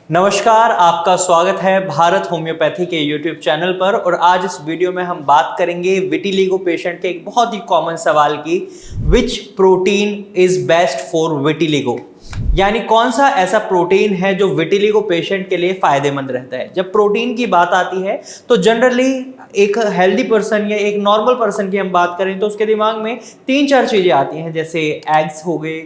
नमस्कार, आपका स्वागत है भारत होम्योपैथी के YouTube चैनल पर। और आज इस वीडियो में हम बात करेंगे विटिलिगो पेशेंट के एक बहुत ही कॉमन सवाल की, विच protein is best for vitiligo, यानी कौन सा ऐसा प्रोटीन है जो विटिलिगो पेशेंट के लिए फायदेमंद रहता है। जब प्रोटीन की बात आती है तो जनरली एक हेल्दी पर्सन या एक नॉर्मल पर्सन की हम बात करें तो उसके दिमाग में 3-4 चीजें आती हैं, जैसे एग्स हो गए,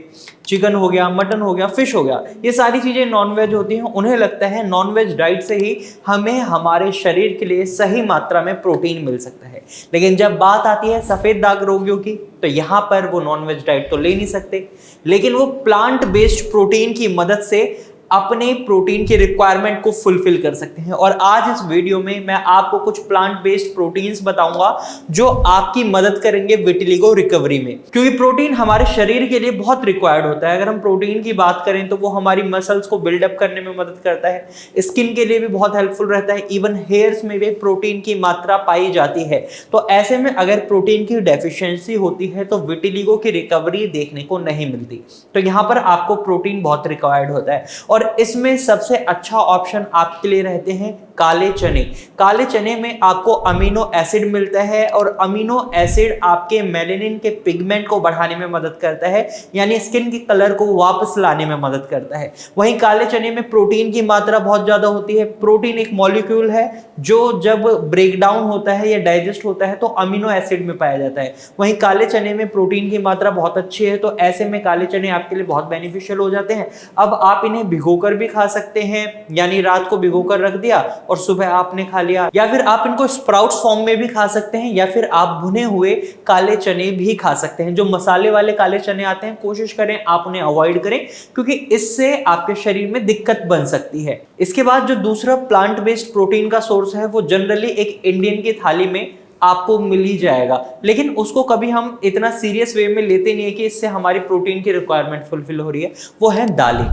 चिकन हो गया, मटन हो गया, फिश हो गया। ये सारी चीजें नॉनवेज होती हैं। उन्हें लगता है नॉनवेज डाइट से ही हमें हमारे शरीर के लिए सही मात्रा में प्रोटीन मिल सकता है। लेकिन जब बात आती है सफेद दाग रोगियों की तो यहाँ पर वो नॉनवेज डाइट तो ले नहीं सकते, लेकिन वो प्लांट बेस्ड प्रोटीन की मदद से अपने प्रोटीन की रिक्वायरमेंट को फुलफिल कर सकते हैं। और आज इस वीडियो में मैं आपको कुछ प्लांट बेस्ड प्रोटीन्स बताऊंगा जो आपकी मदद करेंगे विटिलिगो रिकवरी में, क्योंकि प्रोटीन हमारे शरीर के लिए बहुत रिक्वायर्ड होता है। अगर हम प्रोटीन की बात करें तो वो हमारी मसल्स को बिल्डअप करने में मदद करता है, स्किन के लिए भी बहुत हेल्पफुल रहता है, इवन हेयर्स में भी प्रोटीन की मात्रा पाई जाती है। तो ऐसे में अगर प्रोटीन की डेफिशिएंसी होती है तो विटिलिगो की रिकवरी देखने को नहीं मिलती। तो यहाँ पर आपको प्रोटीन बहुत रिक्वायर्ड होता है और इसमें सबसे अच्छा ऑप्शन आपके लिए रहते हैं काले चने। काले चने में आपको अमीनो एसिड मिलता है और अमीनो एसिड आपके मेलेनिन के पिगमेंट को बढ़ाने में मदद करता है, यानी स्किन के कलर को वापस लाने में मदद करता है। वहीं काले चने में प्रोटीन की मात्रा बहुत ज्यादा होती है। प्रोटीन एक मॉलिक्यूल है जो जब ब्रेक डाउन होता है या डाइजेस्ट होता है तो अमीनो एसिड में पाया जाता है। वहीं काले चने में प्रोटीन की मात्रा बहुत अच्छी है, तो ऐसे में काले चने आपके लिए बहुत बेनिफिशियल हो जाते हैं। अब आप इन्हें भिगोकर भी खा सकते हैं, यानी रात को भिगोकर रख दिया और सुबह आपने खा लिया, या फिर आप इनको स्प्राउट्स फॉर्म में भी खा सकते हैं, या फिर आप भुने हुए काले चने भी खा सकते हैं। जो मसाले वाले काले चने आते हैं कोशिश करें आप उन्हें अवॉइड करें, क्योंकि इससे आपके शरीर में दिक्कत बन सकती है। इसके बाद जो दूसरा प्लांट बेस्ड प्रोटीन का सोर्स है वो जनरली एक इंडियन की थाली में आपको मिल ही जाएगा, लेकिन उसको कभी हम इतना सीरियस वे में लेते नहीं है कि इससे हमारी प्रोटीन की रिक्वायरमेंट फुलफिल हो रही है। वो है दालें।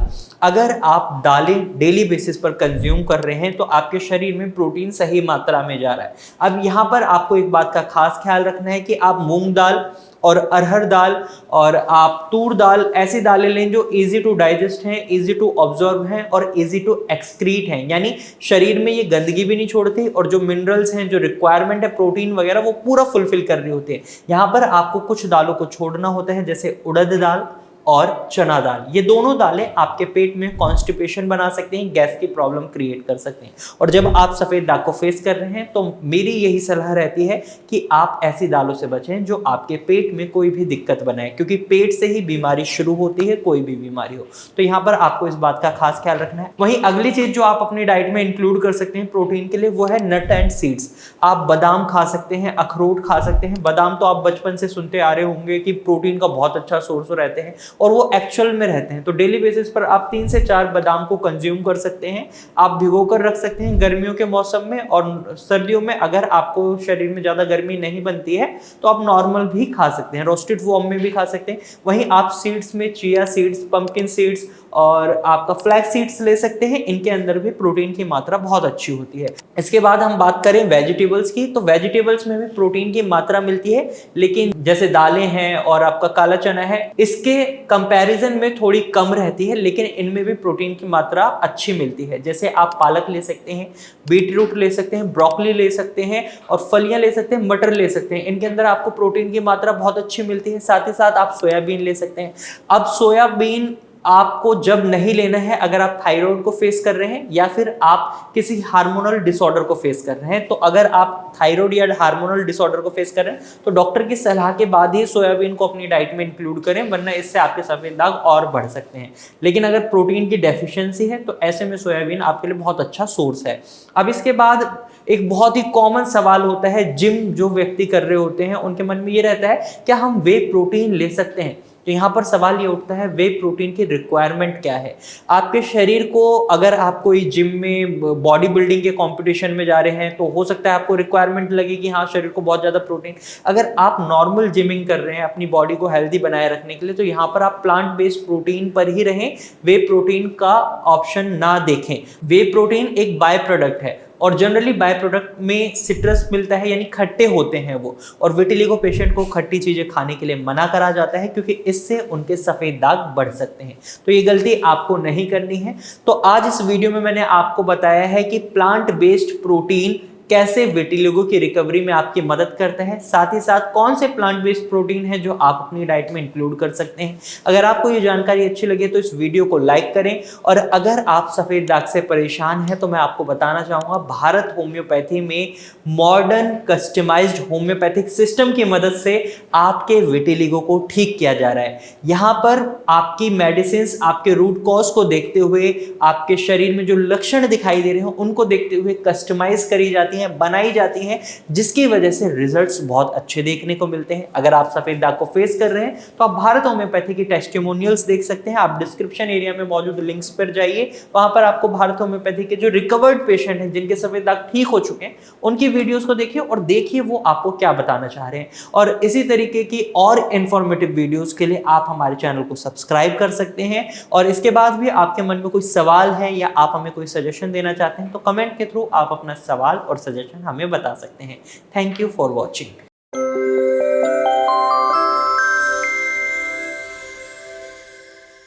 अगर आप दालें डेली बेसिस पर कंज्यूम कर रहे हैं तो आपके शरीर में प्रोटीन सही मात्रा में जा रहा है। अब यहाँ पर आपको एक बात का खास ख्याल रखना है कि आप मूंग दाल और अरहर दाल और आप तूर दाल, ऐसी दालें लें जो इजी टू डाइजेस्ट हैं, इजी टू ऑब्जॉर्व हैं और इजी टू एक्सक्रीट हैं, यानी शरीर में ये गंदगी भी नहीं छोड़ती और जो मिनरल्स हैं, जो रिक्वायरमेंट है प्रोटीन वगैरह, वो पूरा फुलफिल कर रही होती है। यहाँ पर आपको कुछ दालों को छोड़ना होता है, जैसे उड़द दाल और चना दाल। ये दोनों दालें आपके पेट में कॉन्स्टिपेशन बना सकती हैं, गैस की प्रॉब्लम क्रिएट कर सकती हैं। और जब आप सफेद दाग को फेस कर रहे हैं तो मेरी यही सलाह रहती है कि आप ऐसी दालों से बचें जो आपके पेट में कोई भी दिक्कत बनाए, क्योंकि पेट से ही बीमारी शुरू होती है, कोई भी बीमारी हो। तो यहाँ पर आपको इस बात का खास ख्याल रखना है। वहीं अगली चीज जो आप अपनी डाइट में इंक्लूड कर सकते हैं प्रोटीन के लिए, वो है नट एंड सीड्स। आप बादाम खा सकते हैं, अखरोट खा सकते हैं। बादाम तो आप बचपन से सुनते आ रहे होंगे कि प्रोटीन का बहुत अच्छा सोर्स रहते हैं और वो एक्चुअल में रहते हैं। तो डेली बेसिस पर आप 3 से 4 बादाम को कंज्यूम कर सकते हैं। आप भिगोकर रख सकते हैं गर्मियों के मौसम में, और सर्दियों में अगर आपको शरीर में ज्यादा गर्मी नहीं बनती है तो आप नॉर्मल भी खा सकते हैं, रोस्टेड फॉर्म में भी खा सकते हैं। वहीं आप सीड्स में चिया सीड्स, पंपकिन सीड्स और आपका फ्लैक्स सीड्स ले सकते हैं। इनके अंदर भी प्रोटीन की मात्रा बहुत अच्छी होती है। इसके बाद हम बात करें वेजिटेबल्स की, तो वेजिटेबल्स में भी प्रोटीन की मात्रा मिलती है, लेकिन जैसे दालें हैं और आपका काला चना है, इसके कंपैरिजन में थोड़ी कम रहती है, लेकिन इनमें भी प्रोटीन की मात्रा अच्छी मिलती है। जैसे आप पालक ले सकते हैं, बीटरूट ले सकते हैं, ब्रोकली ले सकते हैं और फलियां ले सकते हैं, मटर ले सकते हैं। इनके अंदर आपको प्रोटीन की मात्रा बहुत अच्छी मिलती है। साथ ही साथ आप सोयाबीन ले सकते हैं। अब सोयाबीन आपको जब नहीं लेना है अगर आप थायराइड को फेस कर रहे हैं या फिर आप किसी हार्मोनल डिसऑर्डर को फेस कर रहे हैं। तो अगर आप थायराइड या हार्मोनल डिसऑर्डर को फेस कर रहे हैं तो डॉक्टर की सलाह के बाद ही सोयाबीन को अपनी डाइट में इंक्लूड करें, वरना इससे आपके सफेद दाग और बढ़ सकते हैं। लेकिन अगर प्रोटीन की डेफिशिएंसी है तो ऐसे में सोयाबीन आपके लिए बहुत अच्छा सोर्स है। अब इसके बाद एक बहुत ही कॉमन सवाल होता है, जिम जो व्यक्ति कर रहे होते हैं उनके मन में ये रहता है क्या हम वे प्रोटीन ले सकते हैं। तो यहाँ पर सवाल ये उठता है वे प्रोटीन की रिक्वायरमेंट क्या है आपके शरीर को। अगर आप कोई जिम में बॉडी बिल्डिंग के कंपटीशन में जा रहे हैं तो हो सकता है आपको रिक्वायरमेंट लगे कि हाँ शरीर को बहुत ज्यादा प्रोटीन। अगर आप नॉर्मल जिमिंग कर रहे हैं अपनी बॉडी को हेल्दी बनाए रखने के लिए तो यहाँ पर आप प्लांट बेस्ड प्रोटीन पर ही रहें, वे प्रोटीन का ऑप्शन ना देखें। वे प्रोटीन एक बाय प्रोडक्ट है, और जनरली बाय प्रोडक्ट में सिट्रस मिलता है, यानी खट्टे होते हैं वो, और विटिलिगो पेशेंट को खट्टी चीजें खाने के लिए मना करा जाता है क्योंकि इससे उनके सफेद दाग बढ़ सकते हैं। तो ये गलती आपको नहीं करनी है। तो आज इस वीडियो में मैंने आपको बताया है कि प्लांट बेस्ड प्रोटीन कैसे विटिलिगो की रिकवरी में आपकी मदद करता है, साथ ही साथ कौन से प्लांट बेस्ड प्रोटीन है जो आप अपनी डाइट में इंक्लूड कर सकते हैं। अगर आपको ये जानकारी अच्छी लगे तो इस वीडियो को लाइक करें, और अगर आप सफेद दाग से परेशान हैं तो मैं आपको बताना चाहूंगा भारत होम्योपैथी में मॉडर्न कस्टमाइज्ड होम्योपैथिक सिस्टम की मदद से आपके विटिलिगो को ठीक किया जा रहा है। यहां पर आपकी मेडिसिन आपके रूट कॉज को देखते हुए, आपके शरीर में जो लक्षण दिखाई दे रहे हैं उनको देखते हुए कस्टमाइज करी जाती हैं, बनाई जाती हैं, जिसकी वजह से रिजल्ट्स बहुत अच्छे देखने को मिलते हैं। अगर आप सफेद दाग को फेस कर रहे हैं तो आप भारत होम्योपैथी की टेस्टिमोनियल्स देख सकते हैं। आप डिस्क्रिप्शन एरिया में मौजूद लिंक्स पर जाइए, वहां पर आपको भारत होम्योपैथी के जो रिकवर्ड पेशेंट हैं, जिनके सफेद दाग ठीक हो चुके हैं, उनकी वीडियोस को देखिए और देखिए वो आपको क्या बताना चाह रहे हैं। और इसी तरीके की और इंफॉर्मेटिव वीडियोस के लिए आप हमारे चैनल को सब्सक्राइब कर सकते हैं। और इसके बाद भी आपके मन में कोई सवाल है या आप हमें कोई सजेशन देना चाहते हैं तो कमेंट के थ्रू आप अपना सवाल और सजेशन हमें बता सकते हैं। Thank you for watching.